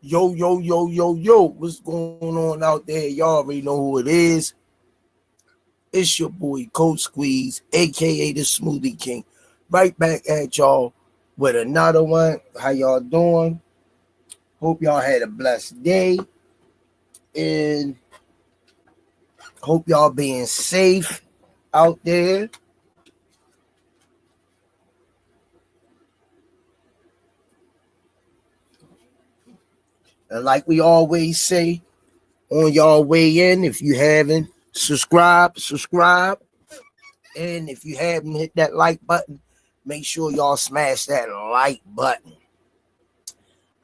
Yo, yo, yo, yo, yo. What's going on out there? Y'all already know who it is. It's your boy, Coach Squeeze, aka the Smoothie King. Right back at y'all with another one. How y'all doing? Hope y'all had a blessed day. And hope y'all being safe out there. And like we always say, on y'all way in, if you haven't, subscribe. And if you haven't hit that like button, make sure y'all smash that like button.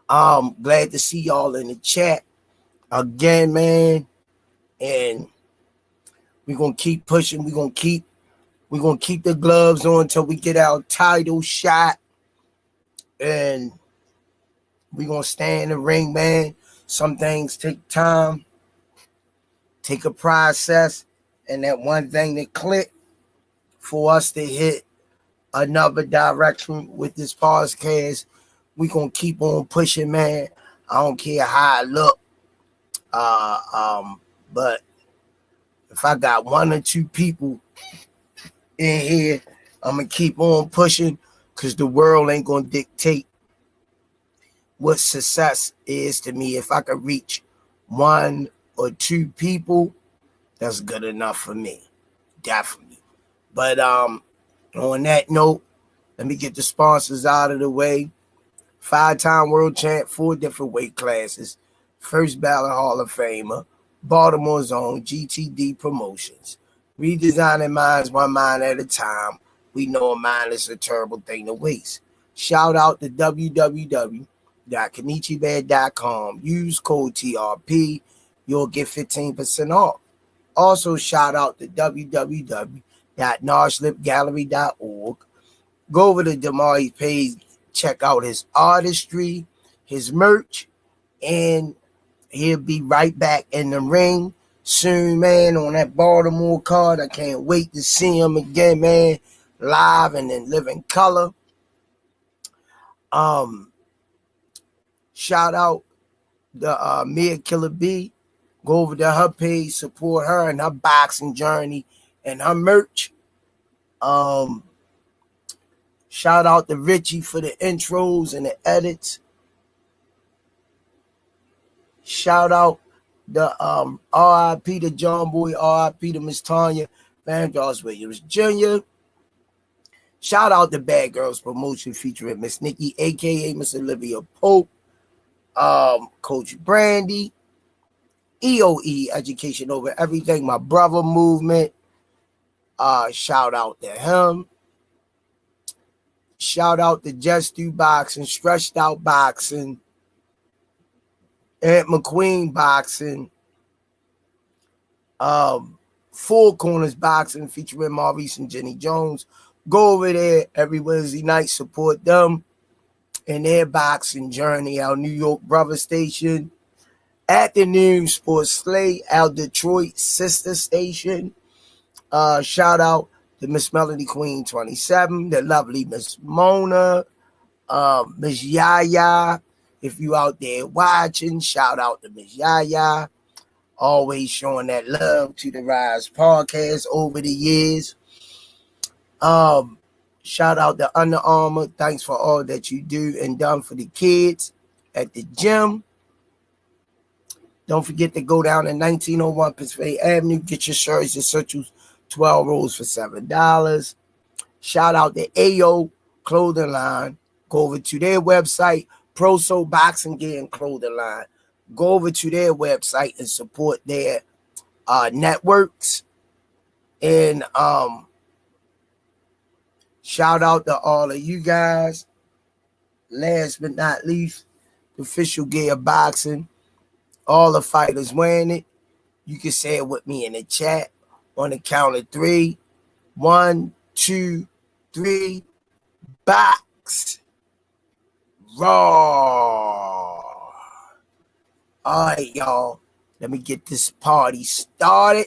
Glad to see y'all in the chat again, man. And we're gonna keep pushing. We're gonna keep the gloves on until we get our title shot. And we're gonna stay in the ring, man. Some things take time, take a process, and that one thing that clicked for us to hit another direction with this podcast. We gonna keep on pushing, man. I don't care how I look. But if I got one or two people in here, I'm gonna keep on pushing because the world ain't gonna dictate what success is to me. If I could reach one or two people, that's good enough for me. Definitely. But on that note, let me get the sponsors out of the way. 5-time world champ, 4 different weight classes. First ballot Hall of Famer. Baltimore's own GTD Promotions. Redesigning minds one mind at a time. We know a mind is a terrible thing to waste. Shout out to www.kenichibad.com. Use code TRP. You'll get 15% off. Also, shout out to www.narslipgallery.org. Go over to Damari's page, check out his artistry, his merch, and he'll be right back in the ring soon, man, on that Baltimore card. I can't wait to see him again, man, live and in living color. Shout out the Mia Killer B. Go over to her page, support her and her boxing journey and her merch. Shout out to Richie for the intros and the edits. Shout out the R.I.P. to John Boy, R.I.P. to Miss Tanya Van Joss Williams Jr. Shout out to Bad Girls Promotion featuring Miss Nikki, aka Miss Olivia Pope, Coach Brandy, EOE Education Over Everything, my brother movement. Shout out to him. Shout out to Just Do Boxing, Stretched Out Boxing, Aunt McQueen Boxing, Four Corners Boxing featuring Maurice and Jenny Jones. Go over there every Wednesday night, support them in their boxing journey. Our New York brother station, Afternoon Sports Slate, our Detroit sister station. Shout out to Miss Melody Queen 27, the lovely Miss Mona, Miss Yaya. If you out there watching, shout out to Miss Yaya. Always showing that love to the Rise podcast over the years. Shout out to Under Armour. Thanks for all that you do and done for the kids at the gym. Don't forget to go down to 1901 Pennsylvania Avenue. Get your shirts, essentials, 12 rolls for $7. Shout out to AO Clothing Line. Go over to their website, Pro Soul Boxing Gear and Clothing Line. Go over to their website and support their networks. And shout out to all of you guys. Last but not least, the Official Gear Boxing. All the fighters wearing it. You can say it with me in the chat on the count of 3. 1, 2, 3. Box. Raw. All right, y'all. Let me get this party started.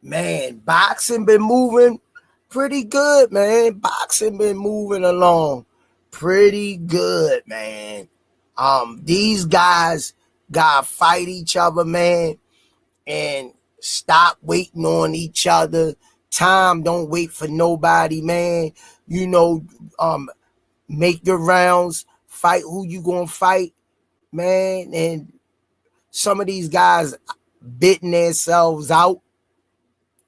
Man, boxing been moving pretty good, man. Boxing been moving along pretty good, man. These guys gotta fight each other, man, and stop waiting on each other. Time don't wait for nobody, man. You know, make your rounds, fight who you gonna fight, man. And some of these guys bidding themselves out,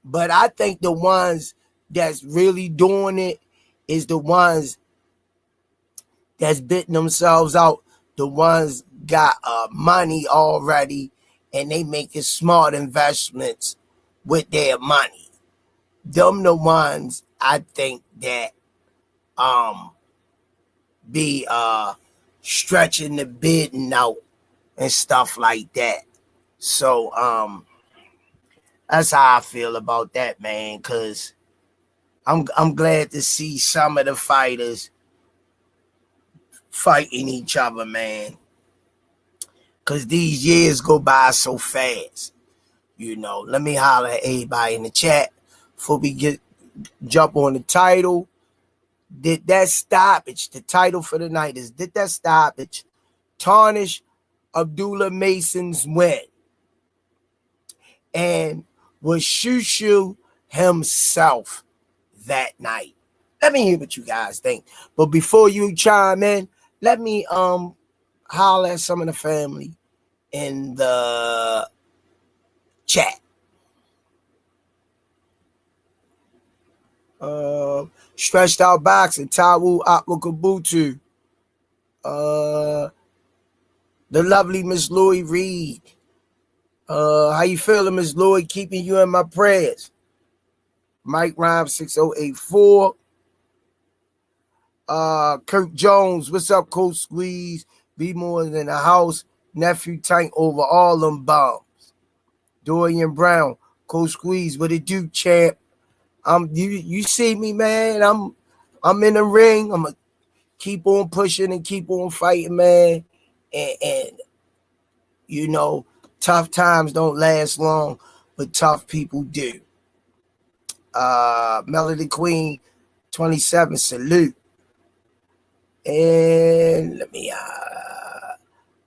but I think the ones that's really doing it is the ones that's bidding themselves out. The ones got money already, and they making smart investments with their money. Them the ones I think that be stretching the bidding out and stuff like that. So that's how I feel about that, man, cause I'm glad to see some of the fighters fighting each other, man. Cause these years go by so fast. You know, let me holler at everybody in the chat before we jump on the title. Did that stoppage? The title for the night is Did That Stoppage Tarnish Abdullah Mason's win? And was Shushu himself that night? Let me hear what you guys think. But before you chime in, let me holler at some of the family in the chat. Stretched Out Boxing, Tawu Akwakabutu, the lovely Miss Louie Reed. How you feeling, Miss Louie? Keeping you in my prayers. Mike Rhymes 6084. Kirk Jones, what's up, Coach Squeeze? Be more than a house. Nephew Tank over all them bombs. Dorian Brown, Coach Squeeze, what it do, champ? You see me, man. I'm in the ring. I'm gonna keep on pushing and keep on fighting, man. And you know, tough times don't last long, but tough people do. Melody Queen 27, salute. And let me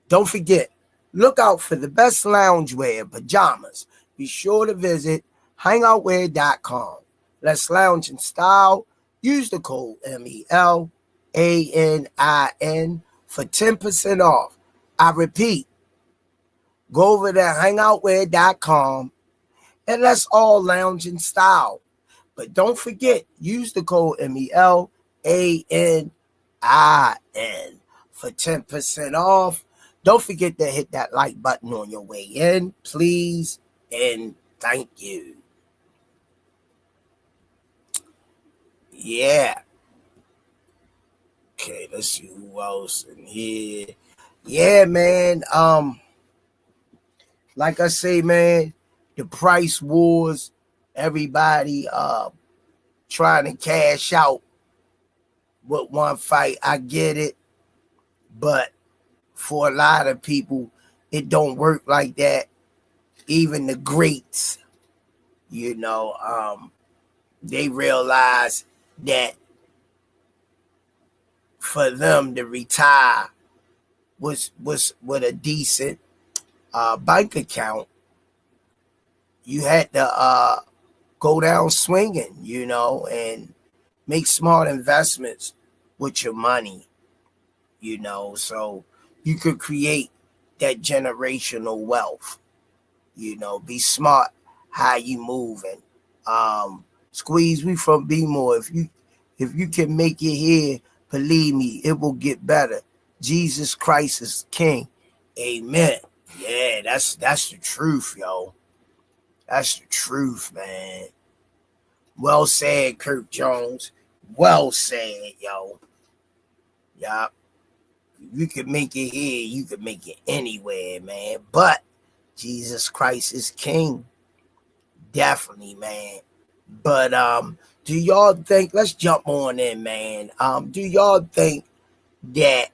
don't forget, look out for the best loungewear pajamas. Be sure to visit hangoutwear.com. Let's lounge in style. Use the code MELANIN for 10% off. I repeat, go over to hangoutwear.com and let's all lounge in style. But don't forget, use the code MELANIN for 10% off. Don't forget to hit that like button on your way in, please, and thank you. Yeah. Okay, let's see who else in here. Yeah, man. Like I say, man, the price wars, everybody trying to cash out with one fight. I get it. But for a lot of people, it don't work like that. Even the greats, you know, they realize that for them to retire was with a decent bank account, you had to go down swinging, you know, and make smart investments with your money, you know, so you could create that generational wealth. You know, be smart how you moving. Squeeze, we from B-more. If you can make it here, believe me, it will get better. Jesus Christ is King. Amen. Yeah, that's the truth, yo. That's the truth, man. Well said, Kirk Jones. Well said, yo. Yeah. You can make it here, you can make it anywhere, man. But Jesus Christ is King. Definitely, man. But do y'all think, let's jump on in, man. Do y'all think that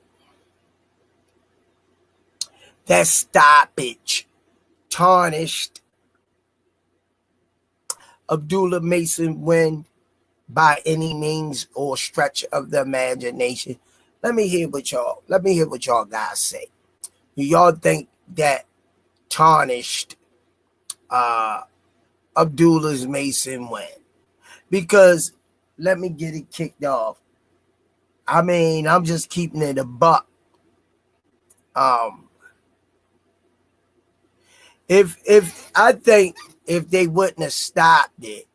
stoppage tarnished Abdullah Mason win by any means or stretch of the imagination? Let me hear what y'all guys say. Do y'all think that Tarnished Abdullah's Mason win? Because let me get it kicked off. I mean, I'm just keeping it a buck. If I think if they wouldn't have stopped it,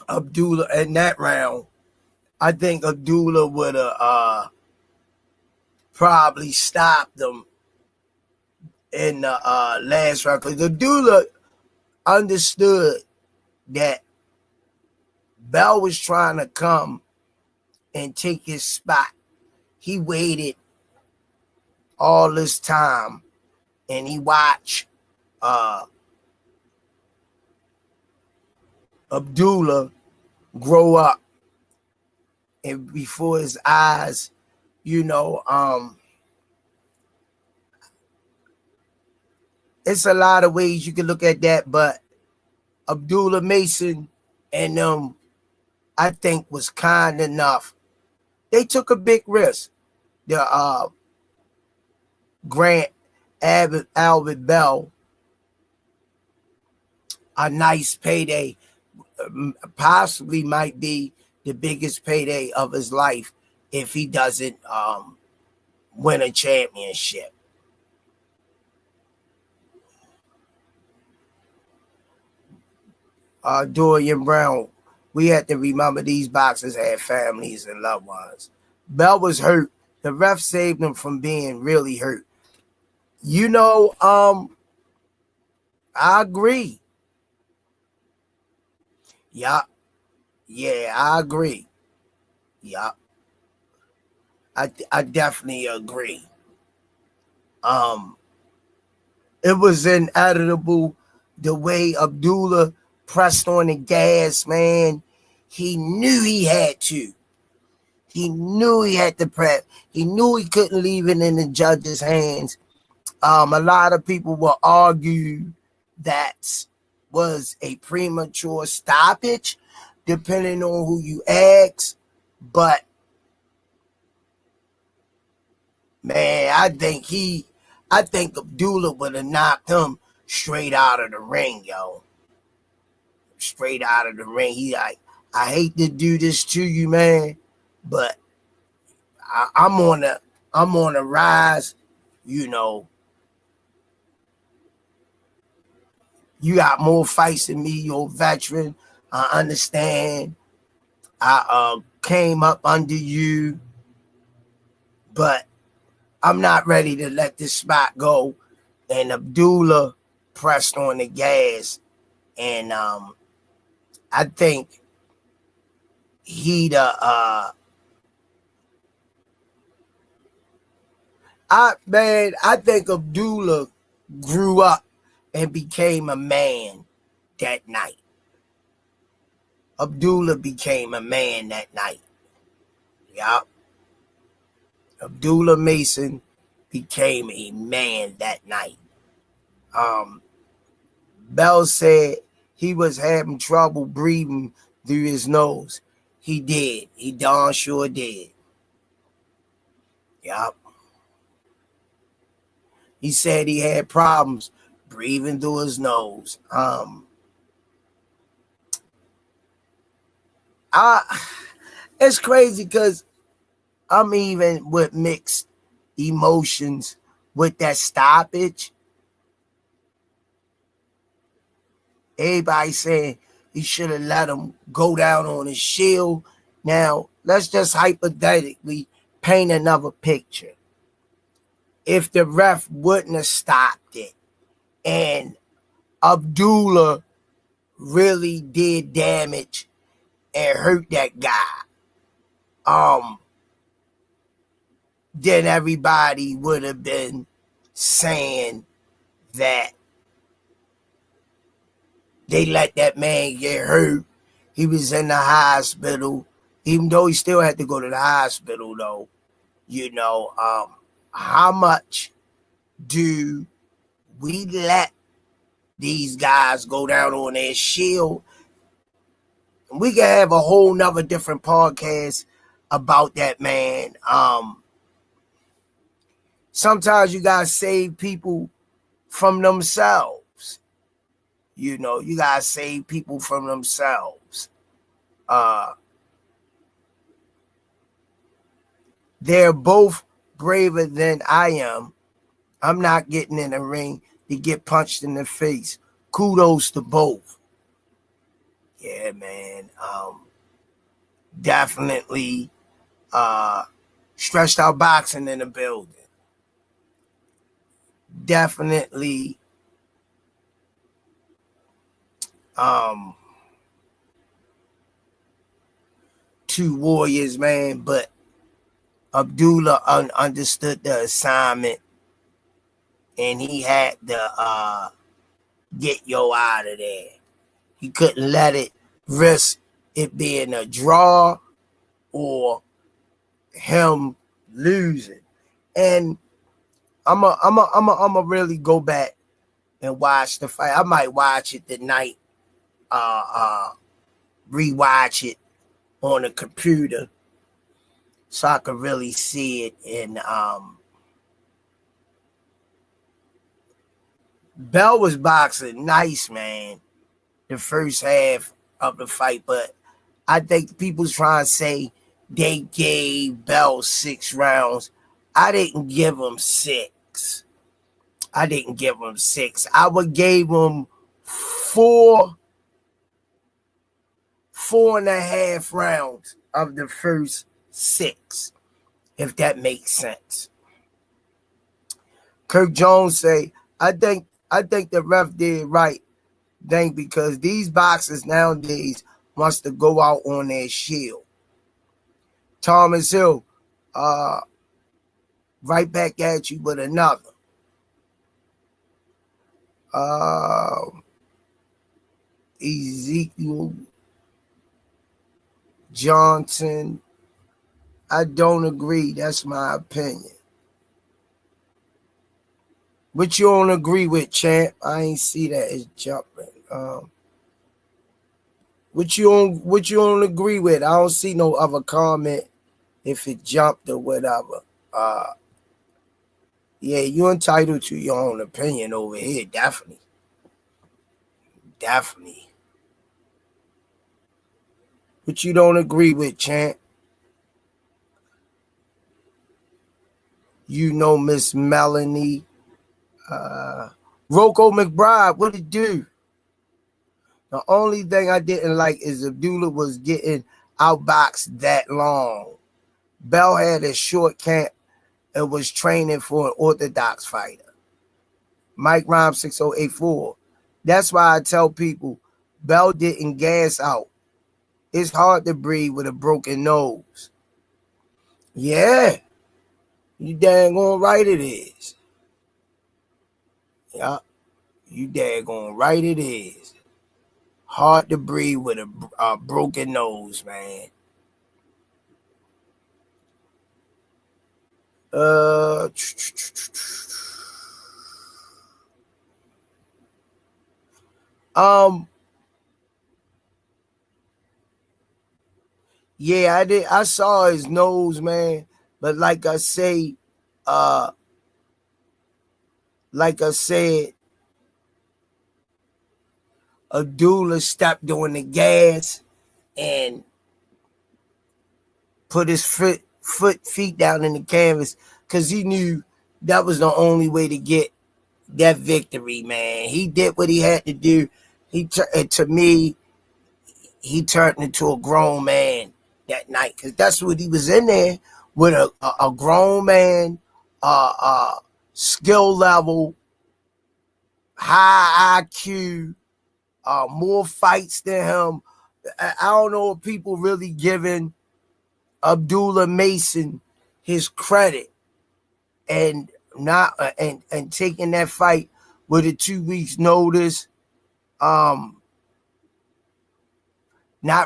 Abdullah in that round, I think Abdullah would have probably stopped them in the last round, because Abdullah understood that Bell was trying to come and take his spot. He waited all this time and he watched Abdullah grow up, and before his eyes, it's a lot of ways you can look at that, but Abdullah Mason and them, I think, was kind enough. They took a big risk. The Grant Albert Bell, a nice payday, possibly might be the biggest payday of his life if he doesn't win a championship. Dorian Brown, we had to remember these boxers had families and loved ones. Bell was hurt. The ref saved him from being really hurt. I agree. Yeah. Yeah, I agree. Yeah. I definitely agree. It was inevitable the way Abdullah pressed on the gas, man. He knew he had to. He knew he had to prep. He knew he couldn't leave it in the judge's hands. A lot of people will argue that was a premature stoppage, depending on who you ask. But man, I think Abdullah would have knocked him straight out of the ring, yo. Straight out of the ring. He like, I hate to do this to you, man, but I'm on the rise. You got more fights than me. You're a veteran. I understand. I came up under you, but I'm not ready to let this spot go. And Abdullah pressed on the gas, and I think he'd I think Abdullah grew up and became a man that night. Abdullah became a man that night. Yup. Abdullah Mason became a man that night. Bell said he was having trouble breathing through his nose. He did. He darn sure did. Yup. He said he had problems breathing through his nose. It's crazy because I'm even with mixed emotions with that stoppage. Everybody saying he should have let him go down on his shield. Now, let's just hypothetically paint another picture. If the ref wouldn't have stopped it and Abdullah really did damage and hurt that guy, then everybody would have been saying that they let that man get hurt. He was in the hospital, even though he still had to go to the hospital, though. How much do we let these guys go down on their shield? We can have a whole nother different podcast about that, man. Sometimes you gotta save people from themselves. You know, you gotta save people from themselves. They're both braver than I am. I'm not getting in the ring to get punched in the face. Kudos to both. Yeah, man. Definitely stretched out boxing in the building. Definitely two warriors, man, but Abdullah understood the assignment and he had to get yo out of there. He couldn't let it risk it being a draw or him losing. And I'm really go back and watch the fight. I might watch it tonight, rewatch it on the computer so I could really see it. And Bell was boxing nice, man, the first half of the fight, but I think people's trying to say they gave Bell 6 rounds. I didn't give him 6. I would give him 4.5 rounds of the first 6, if that makes sense. Kirk Jones say, I think the ref did right thing because these boxers nowadays wants to go out on their shield. Thomas Hill, right back at you with another. Ezekiel Johnson, I don't agree. That's my opinion. What you don't agree with, champ? I ain't see that it's jumping. What you don't agree with? I don't see no other comment if it jumped or whatever. Yeah, you're entitled to your own opinion over here, definitely. What you don't agree with, champ? You know, Miss Melanie. Rocco McBride, what it do? The only thing I didn't like is Abdullah was getting outboxed that long. Bell had a short camp and was training for an orthodox fighter. Mike Rhyme 6084. That's why I tell people Bell didn't gas out. It's hard to breathe with a broken nose. Yeah, you dang on right it is. Yeah, you dang on right it is. Hard to breathe with a broken nose, man. Yeah, I did. I saw his nose, man. But like I said, Abdullah stepped on the gas and put his feet down in the canvas because he knew that was the only way to get that victory, man. He did what he had to do. To me, he turned into a grown man that night because that's what he was in there with a grown man, skill level, high IQ, more fights than him. I don't know if people really giving Abdullah Mason his credit and not and taking that fight with a 2 weeks notice, not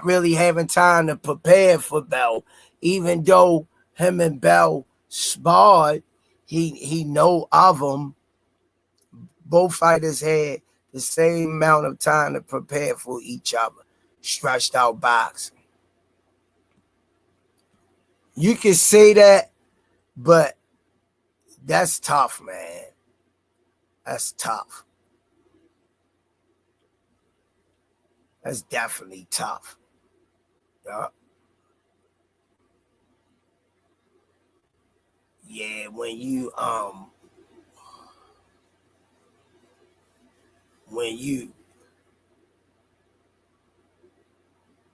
really having time to prepare for Bell, even though him and Bell sparred, he know of him. Both fighters had the same amount of time to prepare for each other. stretched out boxing. You can say that, but that's tough, man. That's tough. That's definitely tough. Yeah. Yeah, when you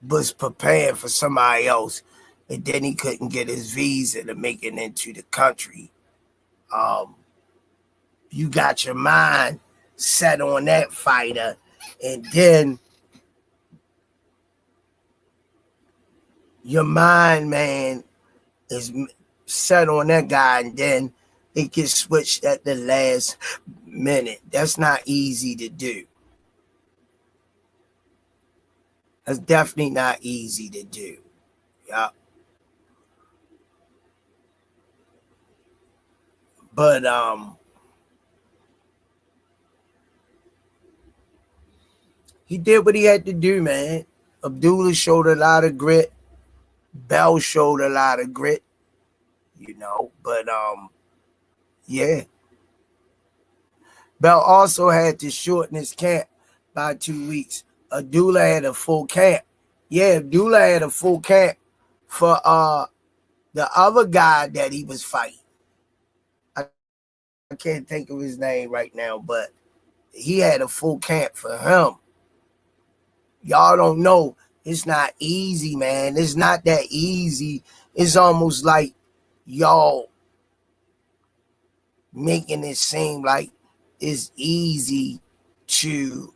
was preparing for somebody else and then he couldn't get his visa to make it into the country. You got your mind set on that fighter, and then your mind, man, is set on that guy, and then it gets switched at the last minute. That's not easy to do. That's definitely not easy to do. Yeah. But he did what he had to do, man. Abdullah showed a lot of grit. Bell showed a lot of grit, but yeah. Bell also had to shorten his camp by 2 weeks. Abdullah had a full camp. Yeah, Abdullah had a full camp for the other guy that he was fighting. I can't think of his name right now, but he had a full camp for him. Y'all don't know. It's not easy, man. It's not that easy. It's almost like y'all making it seem like it's easy to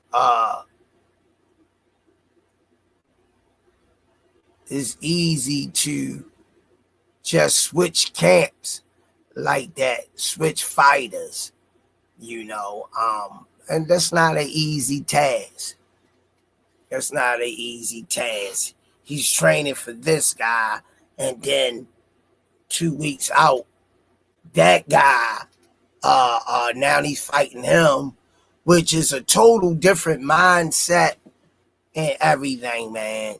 just switch camps like that, switch fighters, and that's not an easy task. That's not an easy task. He's training for this guy, and then 2 weeks out, that guy, now he's fighting him, which is a total different mindset and everything, man.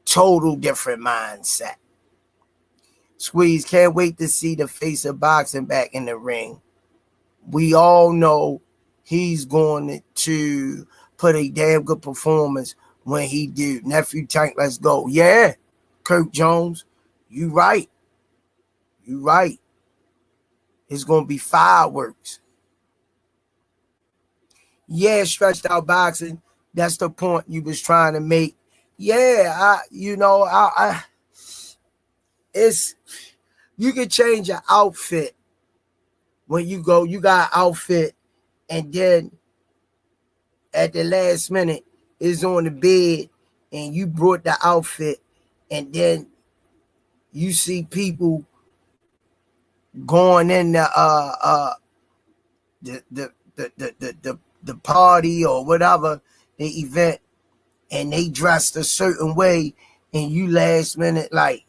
Total different mindset. Squeeze, can't wait to see the face of boxing back in the ring. We all know he's going to put a damn good performance when he do. Nephew Tank, let's go. Yeah, Kirk Jones, you right. You right. It's going to be fireworks. Yeah, stretched out boxing. That's the point you was trying to make. Yeah, it's, you can change your outfit when you go. You got an outfit, and then at the last minute is on the bed, and you brought the outfit, and then you see people going in the party or whatever, the event, and they dressed a certain way, and you last minute like,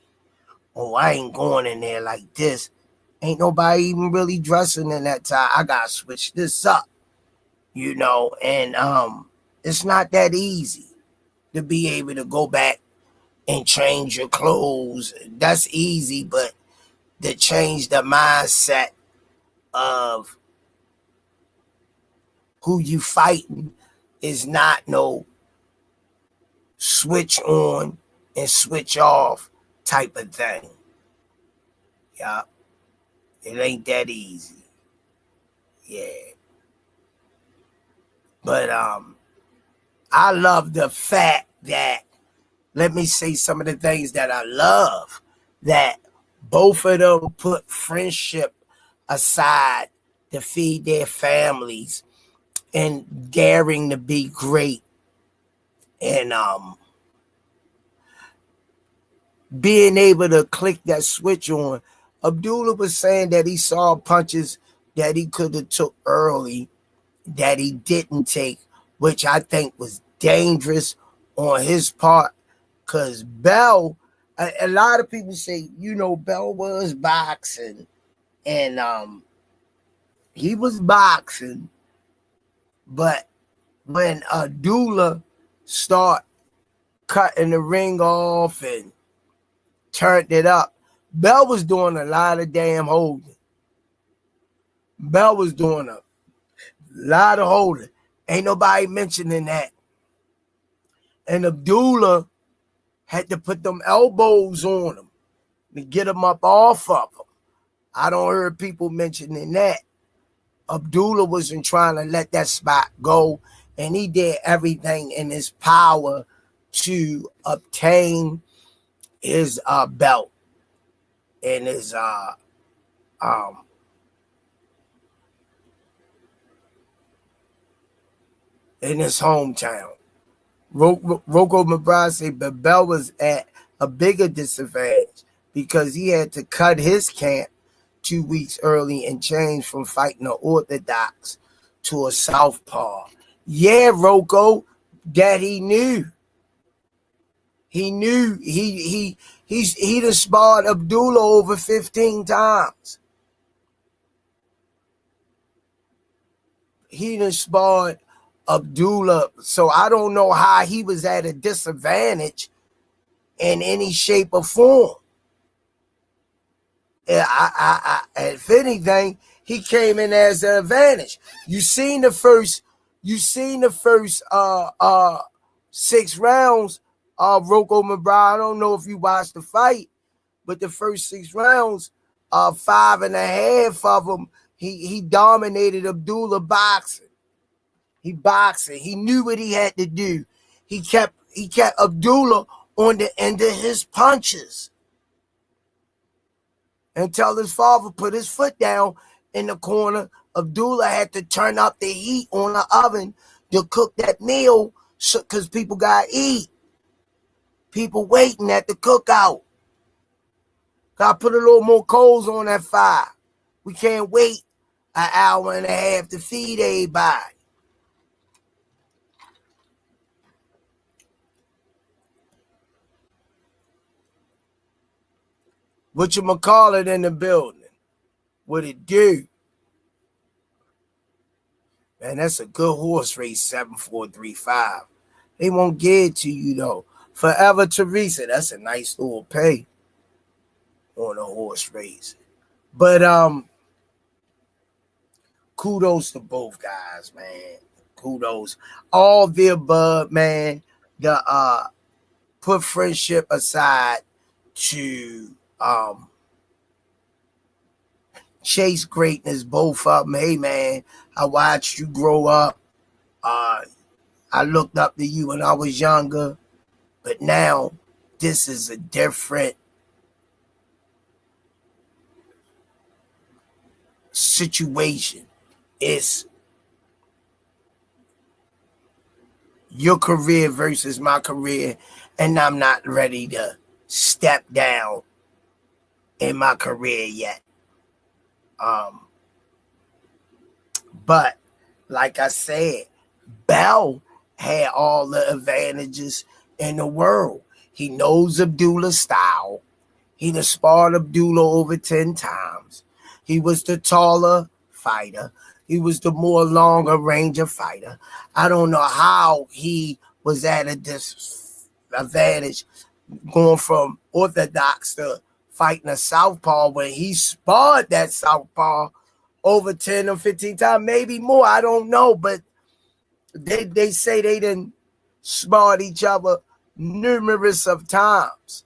oh, I ain't going in there like this. Ain't nobody even really dressing in that time. I gotta switch this up, and it's not that easy to be able to go back and change your clothes. That's easy, but to change the mindset of who you fighting is not no switch on and switch off type of thing. Yeah. It ain't that easy. Yeah. But I love the fact that, let me say some of the things that I love, that both of them put friendship aside to feed their families and daring to be great, and being able to click that switch on. Abdullah was saying that he saw punches that he could have took early that he didn't take, which I think was dangerous on his part, because Bell, a lot of people say, Bell was boxing, and he was boxing, but when Abdullah start cutting the ring off and turned it up. Bell was doing a lot of damn holding. Bell was doing a lot of holding. Ain't nobody mentioning that. And Abdullah had to put them elbows on him to get him up off of him. I don't hear people mentioning that. Abdullah wasn't trying to let that spot go, and he did everything in his power to obtain his belt in his hometown. Rocco McBride said the belt was at a bigger disadvantage because he had to cut his camp 2 weeks early and change from fighting an orthodox to a southpaw. Yeah, Rocco, that he knew. He knew he done sparred Abdullah over 15 times. He done sparred Abdullah, so I don't know how he was at a disadvantage in any shape or form. If anything, he came in as an advantage. You seen the first 6 rounds of Rocco McBride. I don't know if you watched the fight, but the first 6 rounds, 5.5 of them, he dominated Abdullah boxing. He knew what he had to do. He kept Abdullah on the end of his punches until his father put his foot down in the corner. Abdullah had to turn up the heat on the oven to cook that meal because people got to eat. People waiting at the cookout. Got to put a little more coals on that fire. We can't wait an hour and a half to feed everybody. Whatchamacallit in the building? What it do? Man, that's a good horse race, 7435. They won't get it to you, though. Forever Teresa, that's a nice little pay on a horse race. But kudos to both guys, man. Kudos. All the above, man. The put friendship aside to chase greatness, both of them. Hey, man, I watched you grow up. I looked up to you when I was younger, but now this is a different situation. It's your career versus my career, and I'm not ready to step down in my career yet. But like I said, Bell had all the advantages in the world. He knows Abdullah's style. He done sparred Abdullah over 10 times. He was the taller fighter. He was the more longer ranger fighter. I don't know how he was at a disadvantage going from orthodox to fighting a southpaw when he sparred that southpaw over 10 or 15 times, maybe more. I don't know, but they say they didn't sparred each other numerous of times.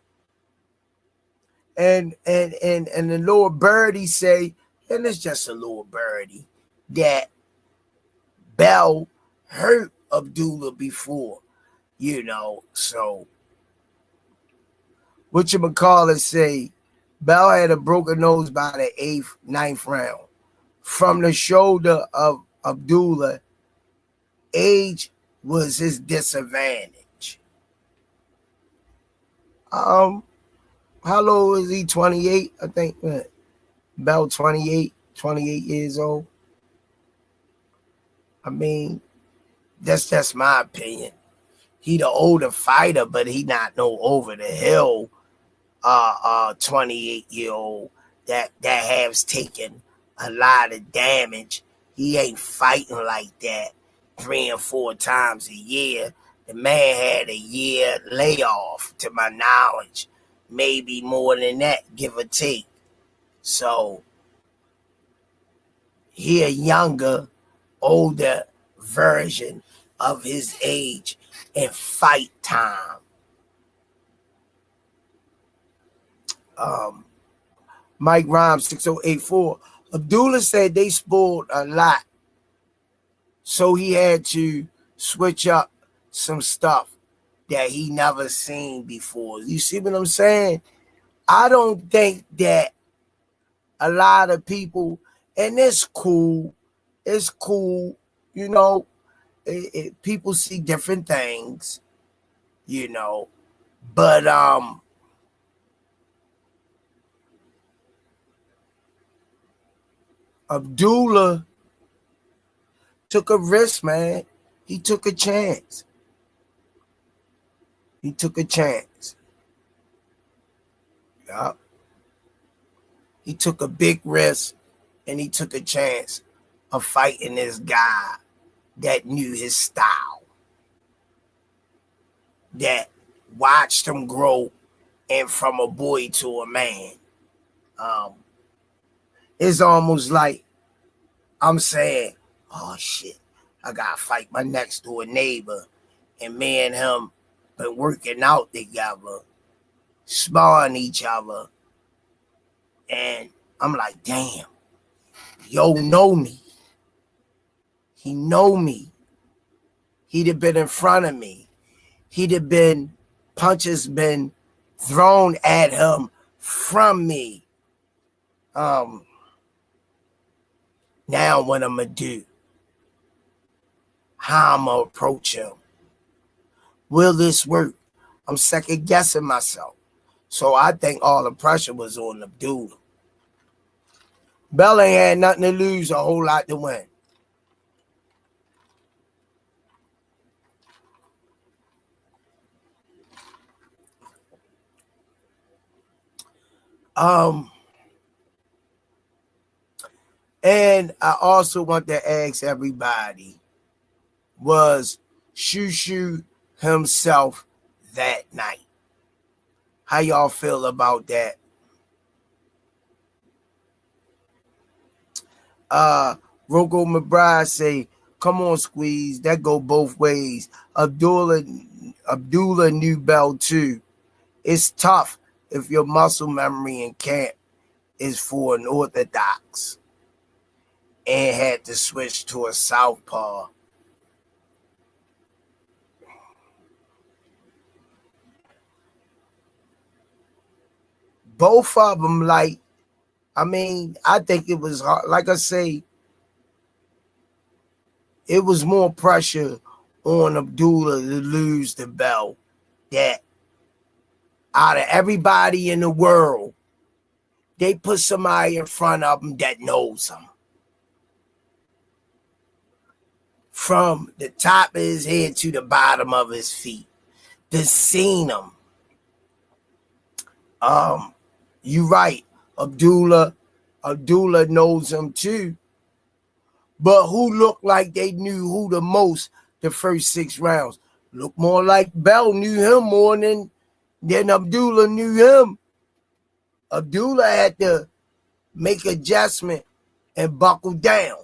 And the little birdie say, and it's just a little birdie, that Bell hurt Abdullah before, so whatchamacallit say, Bell had a broken nose by the 8th, 9th round. From the shoulder of Abdullah, age was his disadvantage. How old is he? 28, I think. Bell 28 years old. I mean, that's my opinion. He the older fighter, but he not no over the hill 28-year-old that has taken a lot of damage. He ain't fighting like that 3 and 4 times a year The man had a year layoff, to my knowledge, maybe more than that, give or take. So he a younger, older version of his age in fight time. Mike Rhymes 6084. Abdullah said they spoiled a lot, so he had to switch up some stuff that he never seen before. You see what I'm saying? I don't think that a lot of people, and it's cool, you know, people see different things, you know, but Abdullah took a risk, man. He took a chance. He took a chance. Yeah. He took a big risk, and he took a chance of fighting this guy that knew his style, that watched him grow and from a boy to a man. It's almost like I'm saying, oh shit, I gotta fight my next door neighbor, and me and him been working out together, sparring each other, and I'm like, damn, yo know me. He know me. He'd have been in front of me. He'd have been, punches been thrown at him from me. Now what I'm gonna do? How I'm gonna approach him? Will this work? I'm second guessing myself. So I think all the pressure was on Abdullah. Bell ain't had nothing to lose, a whole lot to win. And I also want to ask everybody, was Shushu himself that night? How y'all feel about that? Rocco McBride say, come on, Squeeze. That go both ways. Abdullah knew Bell too. It's tough if your muscle memory in camp is for an orthodox and had to switch to a southpaw. Both of them, I think it was hard. Like I say, it was more pressure on Abdullah to lose the belt. That out of everybody in the world, they put somebody in front of him that knows him. From the top of his head to the bottom of his feet. To seen him. You right. Abdullah knows him too. But who looked like they knew who the most the first 6 rounds? Looked more like Bell knew him more than Abdullah knew him. Abdullah had to make adjustment and buckle down.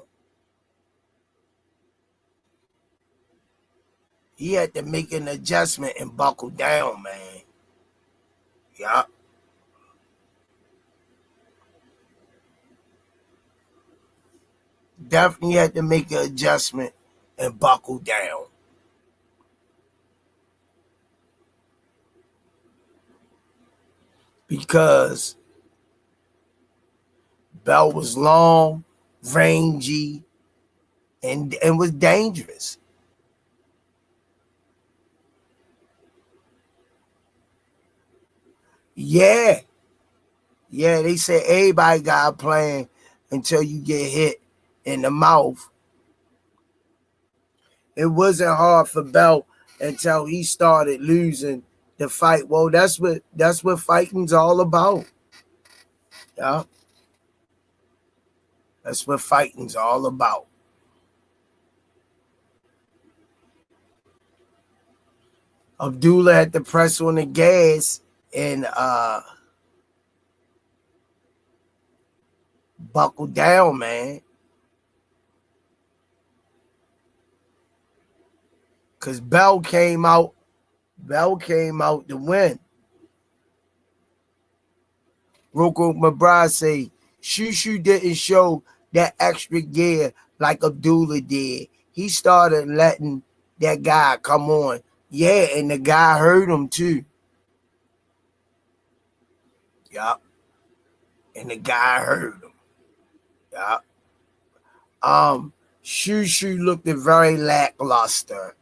He had to make an adjustment and buckle down, man. Yeah. Definitely had to make an adjustment and buckle down. Because Bell was long, rangy, and was dangerous. Yeah. Yeah, they said everybody got a plan until you get hit in the mouth. It wasn't hard for Bell until he started losing the fight. Well, that's what fighting's all about. Yeah. That's what fighting's all about. Abdullah had to press on the gas and buckle down, man. Cause Bell came out to win. Rocco McBride say Shushu didn't show that extra gear like Abdullah did. He started letting that guy come on. Yeah, and the guy hurt him too. Yup. And the guy hurt him. Yup. Shushu looked very lackluster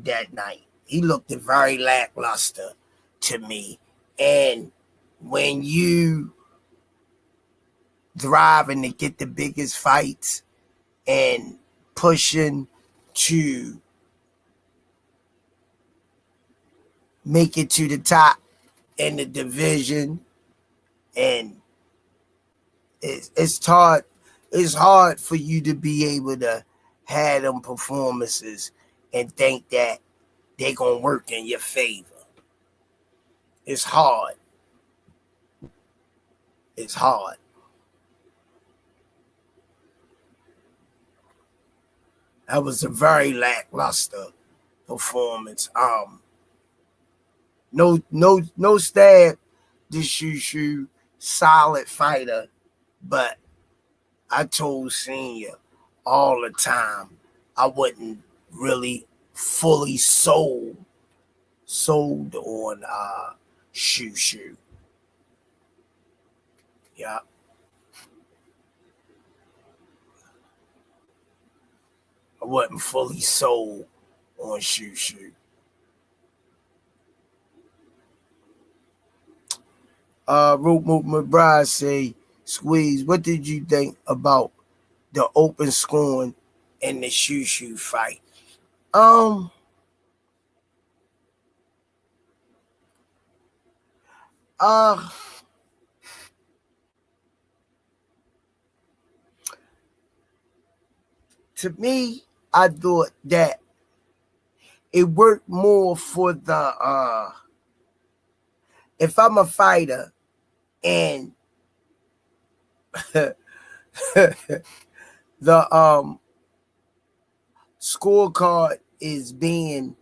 that night. He looked very lackluster to me. And when you driving to get the biggest fights and pushing to make it to the top in the division, and it's hard for you to be able to have them performances and think that they're gonna work in your favor. It's hard. It's hard. That was a very lackluster performance. No stab this Shushu, solid fighter, but I told Senior all the time I wasn't really fully sold on Shushu. Yeah. I wasn't fully sold on Shushu. Root McBride say, Squeeze, what did you think about the open scoring in the Shushu fight? To me, I thought that it worked more for the if I'm a fighter and the scorecard is being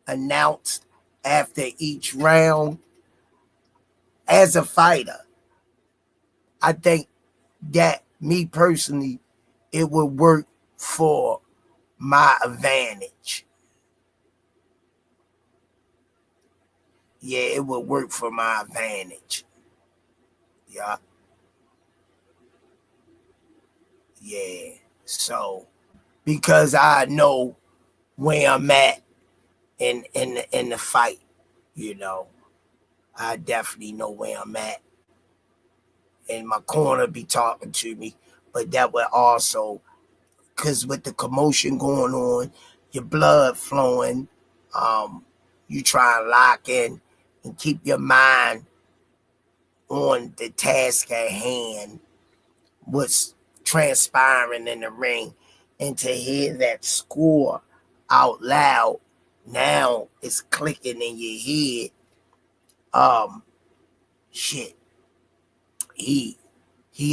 announced after each round, as a fighter, I think that me personally, it would work for my advantage. Yeah, it would work for my advantage. Yeah. Yeah. So because I know where I'm at in the fight, you know, I definitely know where I'm at. And my corner be talking to me, but that would also, because with the commotion going on, your blood flowing, you try and lock in and keep your mind on the task at hand, what's transpiring in the ring, and to hear that score out loud, now it's clicking in your head. Shit, he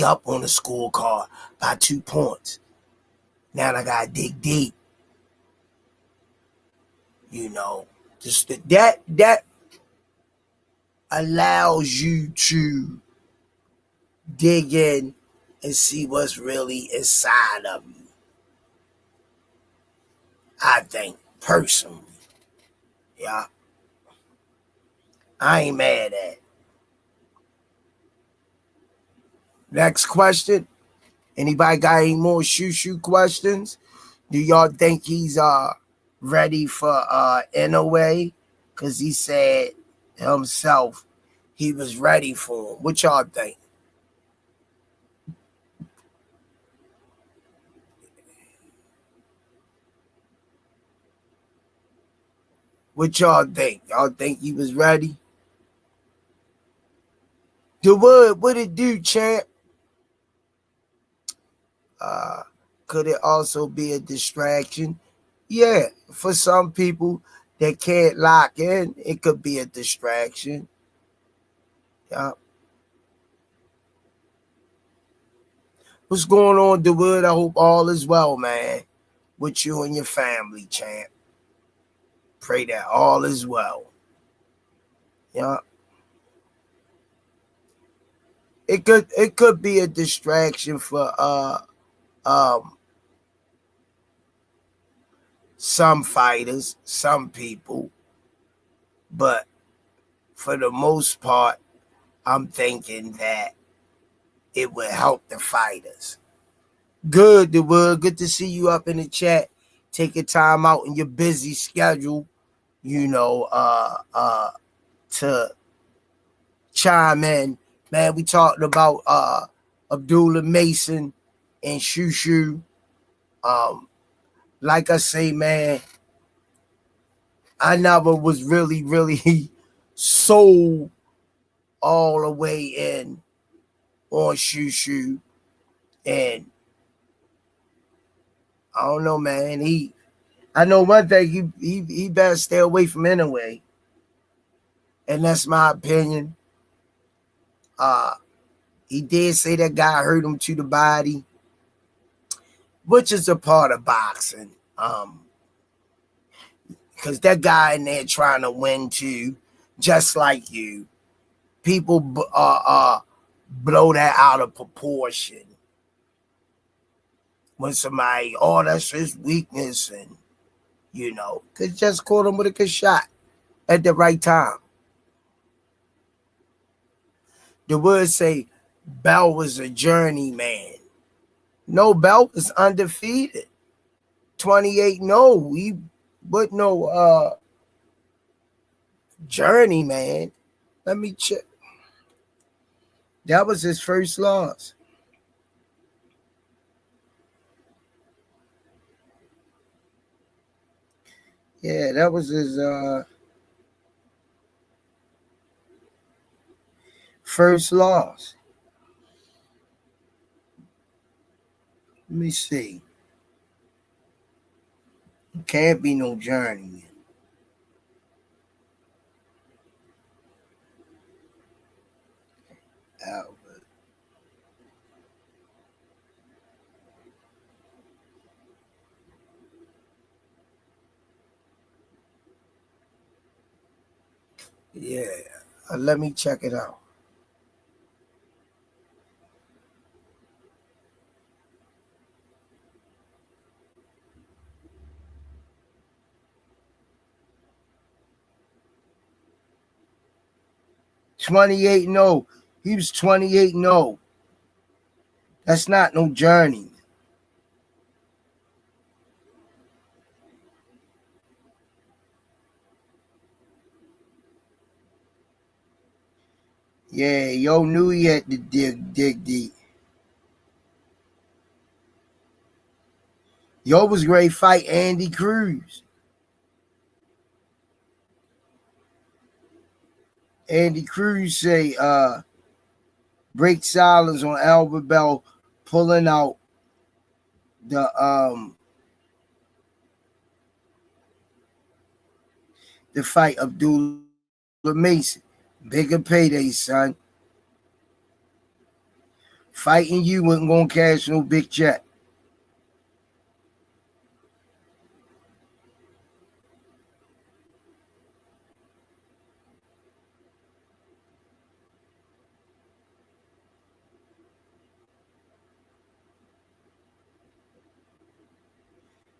up on the scorecard by 2 points. Now I gotta dig deep. You know, just that allows you to dig in and see what's really inside of you. I think personally, yeah, I ain't mad at it. Next question. Anybody got any more Shushu questions? Do y'all think he's ready for NOA? Because he said himself he was ready for him. What y'all think? What y'all think? Y'all think he was ready? The Wood, what it do, champ? Could it also be a distraction? Yeah, for some people that can't lock in, it could be a distraction. Yeah. What's going on, DeWood? I hope all is well, man, with you and your family, champ. Pray that all is well. Yeah. It could be a distraction for um some fighters, some people, but for the most part, I'm thinking that it would help the fighters. Good, DeWood. Good to see you up in the chat. Taking time out in your busy schedule, you know, to chime in. Man, we talked about Abdullah Mason and Shushu. Um, like I say, man, I never was really sold all the way in on Shushu. And I don't know, man. I know one thing, he better stay away from anyway. And that's my opinion. Uh he did say that guy hurt him to the body, which is a part of boxing. Because that guy in there trying to win too, just like you. People blow that out of proportion when somebody, oh, that's his weakness, and could just caught him with a good shot at the right time. The words say Bell was a journeyman. No, Bell was undefeated. 28, no, he but no journeyman. Let me check. That was his first loss. Yeah, that was his first loss. Let me see. Can't be no journeyman. Albert. Yeah, let me check it out. $28 no. He was $28 no. That's not no journey. Yeah, yo knew he had to dig deep. Yo was great fight Andy Cruz. Andy Cruz say break silence on Albert Bell pulling out the fight Abdullah Mason. Bigger payday, son. Fighting you wasn't gonna cash no big check.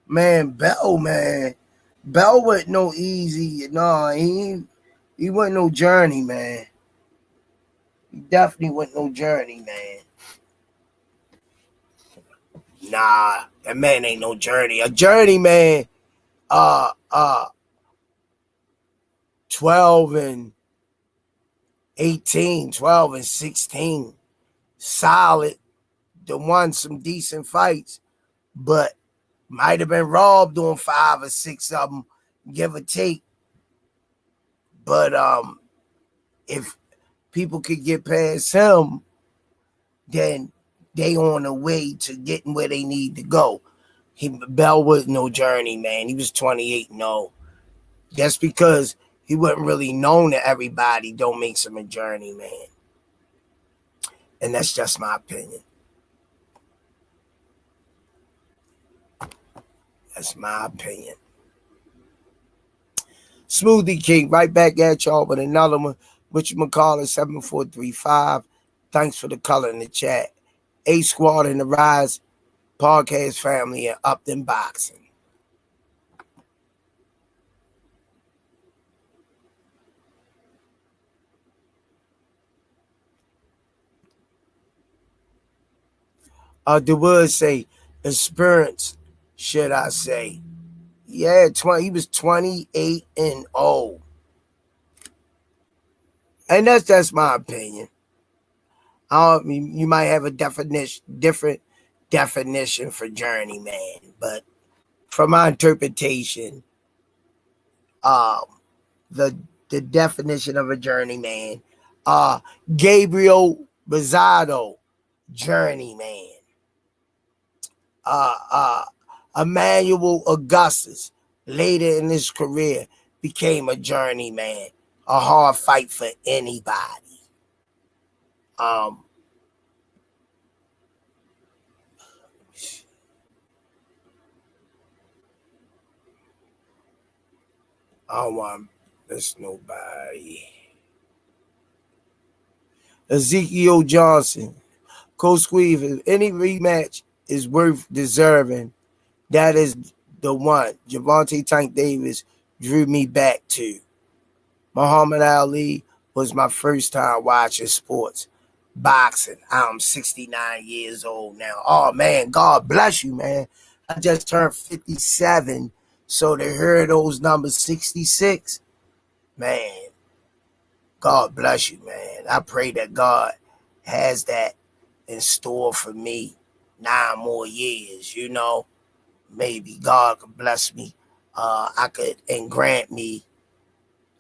Man, Bell wasn't no easy. No, he wasn't no journey, man. He definitely wasn't no journey, man. Nah, that man ain't no journey. A journey, man, uh uh 12 and 18, 12 and 16. Solid. To won some decent fights, but might have been robbed on 5 or 6 of them, give or take. But if people could get past him, then they on the way to getting where they need to go. Bell was no journeyman. He was 28 and 0. Just because he wasn't really known to everybody don't make him a journeyman. And that's just my opinion. That's my opinion. Smoothie King, right back at y'all with another one. Whatchamacallit 7435. Thanks for the color in the chat. A Squad in the Rise podcast family and Upton Boxing. The word say experience, should I say. Yeah, he was 28 and 0. And that's my opinion. You might have a different definition for journeyman, but from my interpretation, the definition of a journeyman, Gabriel Rosado, journeyman. Emmanuel Augustus, later in his career, became a journeyman. A hard fight for anybody. I don't want to miss nobody. Ezekiel Johnson, Coach Squeeve, if any rematch is worth deserving, that is the one. Javante Tank Davis drew me back to. Muhammad Ali was my first time watching sports. Boxing. I'm 69 years old now. Oh, man, God bless you, man. I just turned 57. So to hear those numbers 66, man, God bless you, man. I pray that God has that in store for me 9 more years, Maybe God could bless me. I could and grant me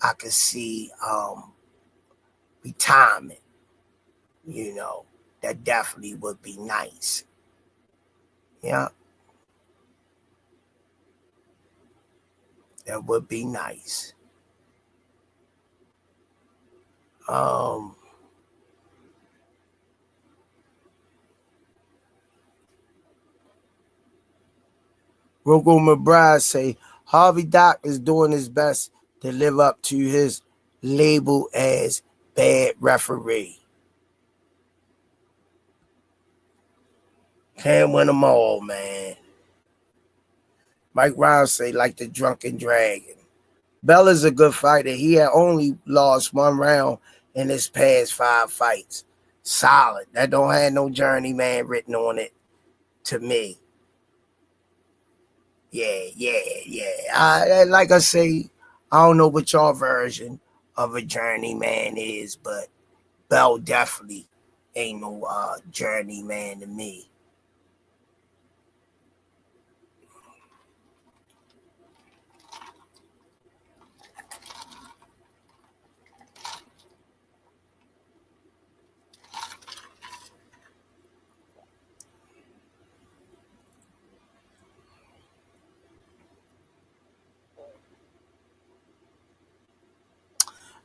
I could see retirement, that definitely would be nice. Yeah. That would be nice. Rocco McBride say Harvey Dock is doing his best to live up to his label as bad referee. Can't win them all, man. Mike Ryan say like the drunken dragon. Bella's a good fighter. He had only lost 1 round in his past 5 fights. Solid. That don't have no journeyman written on it to me. Yeah. Like I say, I don't know what your version of a journeyman is, but Bell definitely ain't no journeyman to me.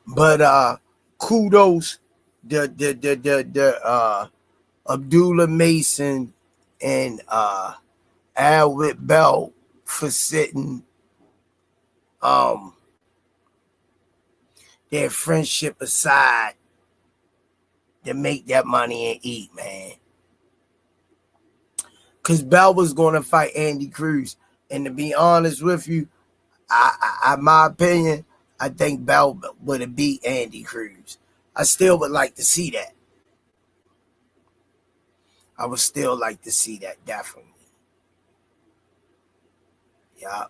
But kudos the Abdullah Mason and Alwyn Bell for sitting their friendship aside to make that money and eat, man. Because Bell was going to fight Andy Cruz. And to be honest with you, my opinion, I think Bell would have beat Andy Cruz. I still would like to see that. I would still like to see that, definitely. Yeah.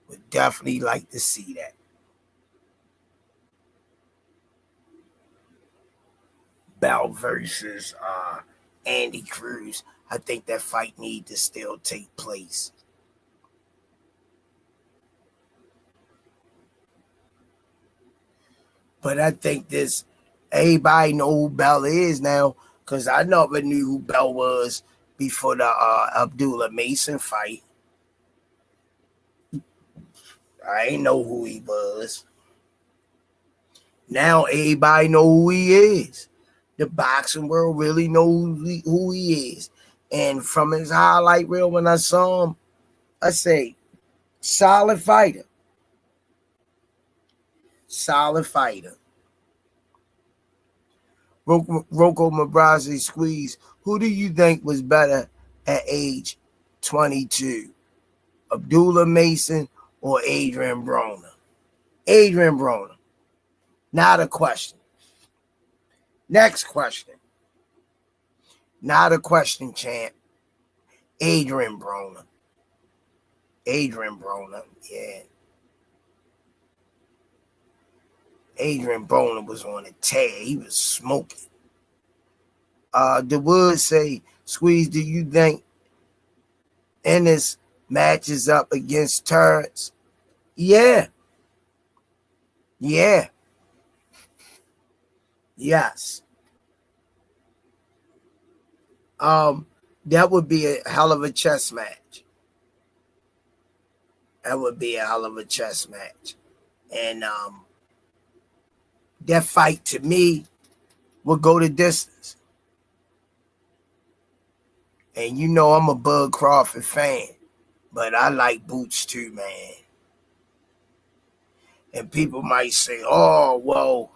Would definitely like to see that. Bell versus Andy Cruz. I think that fight needs to still take place. But I think everybody know who Bell is now because I never knew who Bell was before the Abdullah Mason fight. I ain't know who he was. Now everybody know who he is. The boxing world really knows who he is. And from his highlight reel, when I saw him, I say, solid fighter. Solid fighter. Rocco Mabrazi Squeeze, who do you think was better at age 22? Abdullah Mason or Adrian Broner? Adrian Broner. Not a question. Next question. Not a question, champ. Adrian Broner. Adrian Broner, yeah. Adrian Broner was on a tear. He was smoking. The Woods say, Squeeze, do you think Ennis matches up against Terrence? Yeah. Yeah. Yes. That would be a hell of a chess match. That would be a hell of a chess match. And that fight to me would go the distance. And you know I'm a Bud Crawford fan, but I like Boots too, man. And people might say, oh, well,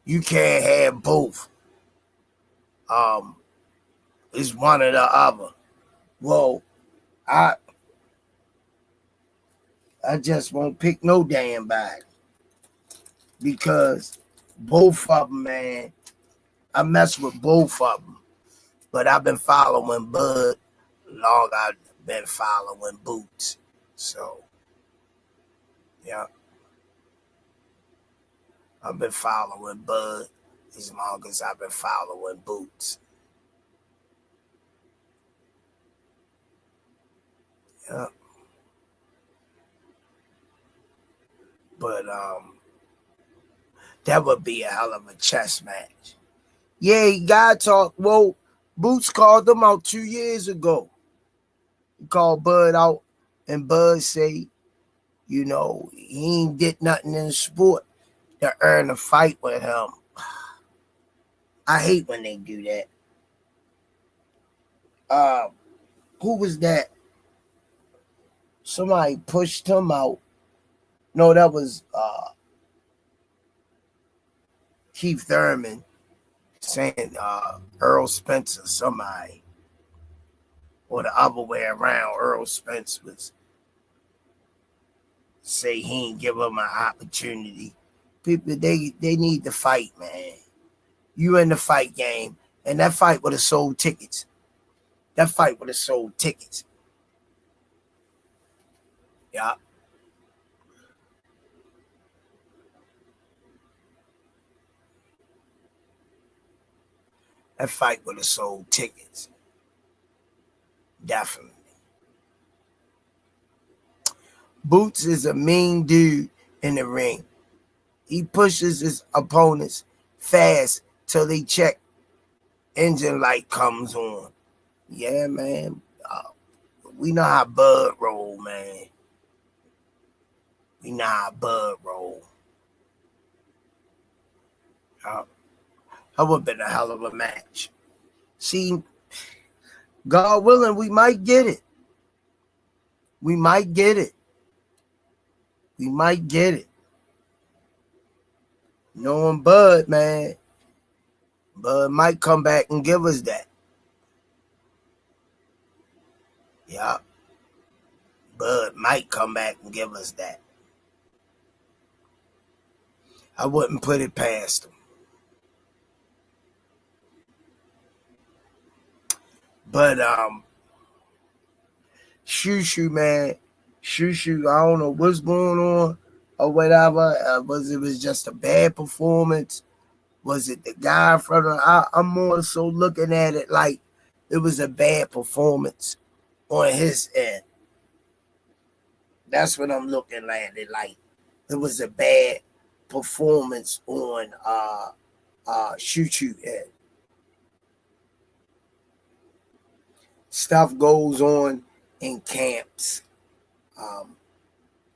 you can't have both. It's one or the other. Well, I just won't pick no damn body. Because both of them, man, I mess with both of them. But I've been following Bud long. I've been following Boots. So, yeah. I've been following Bud as long as I've been following Boots. Yeah. But that would be a hell of a chess match. Yeah, he got talk. Well, Boots called him out 2 years ago. He called Bud out, and Bud say, you know, he ain't did nothing in the sport to earn a fight with him. I hate when they do that. Who was that? Somebody pushed him out. No, that was Keith Thurman saying Earl Spencer, somebody. Or the other way around, Earl Spence was say he ain't give him an opportunity. People, they need to fight, man. You in the fight game, and that fight would have sold tickets. That fight would have sold tickets. Yeah. That fight would have sold tickets. Definitely. Boots is a mean dude in the ring. He pushes his opponents fast till they check engine light comes on. Yeah, man. We know how Bud roll, man. We know how Bud roll. That would have been a hell of a match. See, God willing, we might get it. We might get it. We might get it. Knowing Bud, man, Bud might come back and give us that. Yeah. Bud might come back and give us that. I wouldn't put it past him. But Shushu, man, Shushu, I don't know what's going on or whatever. Was it just a bad performance? Was it the guy from the? I'm more so looking at it like it was a bad performance on his end. That's what I'm looking at it like. It was a bad performance on shoot you in. Stuff goes on in camps.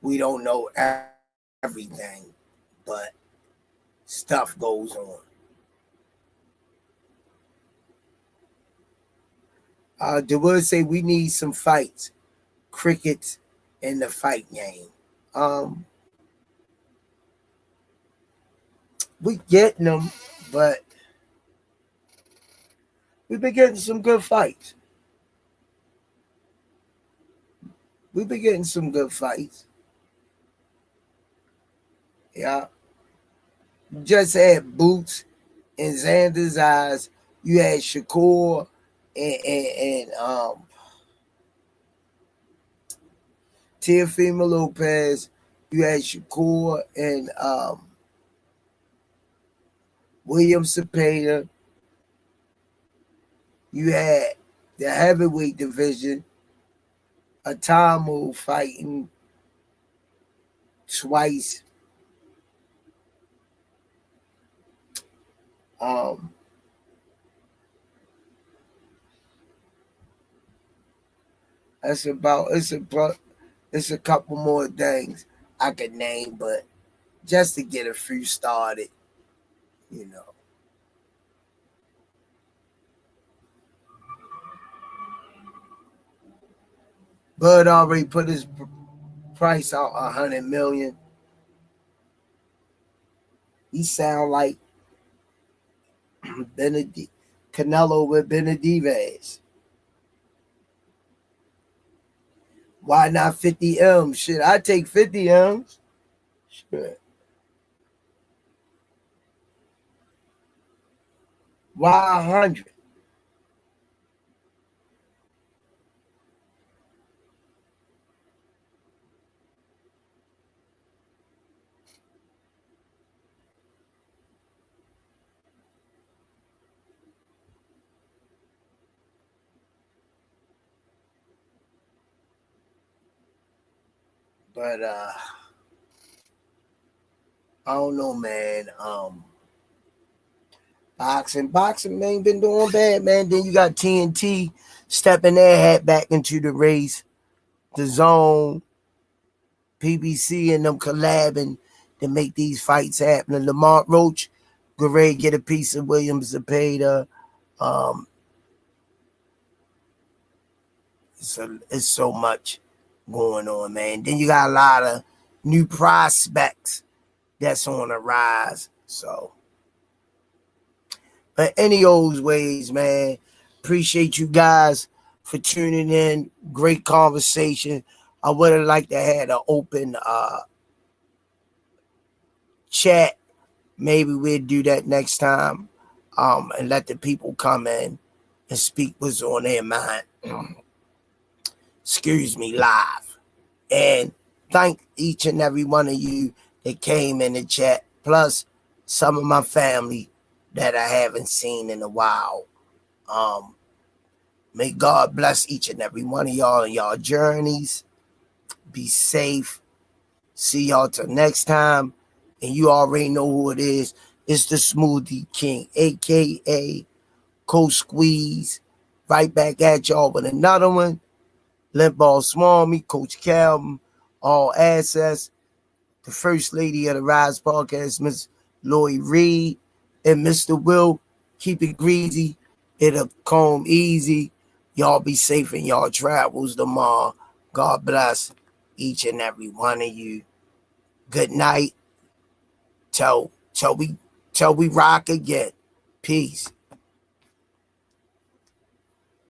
We don't know everything, but stuff goes on. The word say we need some fights, crickets in the fight game. We getting them, but we've been getting some good fights. We've been getting some good fights. Yeah. Just had Boots in Xander's eyes. You had Shakur and Teofimo Lopez. You had Shakur and William Cepeda. You had the heavyweight division, Atamu fighting twice. It's a couple more things I could name, but just to get a few started, you know. Bud already put his price out $100 million. He sound like Canelo with Benavidez. Why not 50 M's? Shit, I take 50 M's. Shit. Why 100? But I don't know, man. Boxing ain't been doing bad, man. Then you got TNT stepping their hat back into the race. The Zone, PBC, and them collabing to make these fights happen. And Lamont Roach, get ready to get a piece of Williams Zepeda. It's so much going on, man. Then you got a lot of new prospects that's on the rise. So, but any old ways, man. Appreciate you guys for tuning in. Great conversation. I would have liked to have an open chat. Maybe we'll do that next time. And let the people come in and speak what's on their mind. Excuse me, live. And thank each and every one of you that came in the chat, plus some of my family that I haven't seen in a while. May God bless each and every one of y'all in y'all journeys. Be safe. See y'all till next time. And you already know who it is. It's the Smoothie King, a.k.a. Coach Squeeze. Right back at y'all with another one. Limp Ball Small, me, Coach Calvin, all access. The First Lady of the Rise Podcast, Miss Lloyd Reed, and Mr. Will. Keep it greasy. It'll comb easy. Y'all be safe in y'all travels tomorrow. God bless each and every one of you. Good night. Till we rock again. Peace.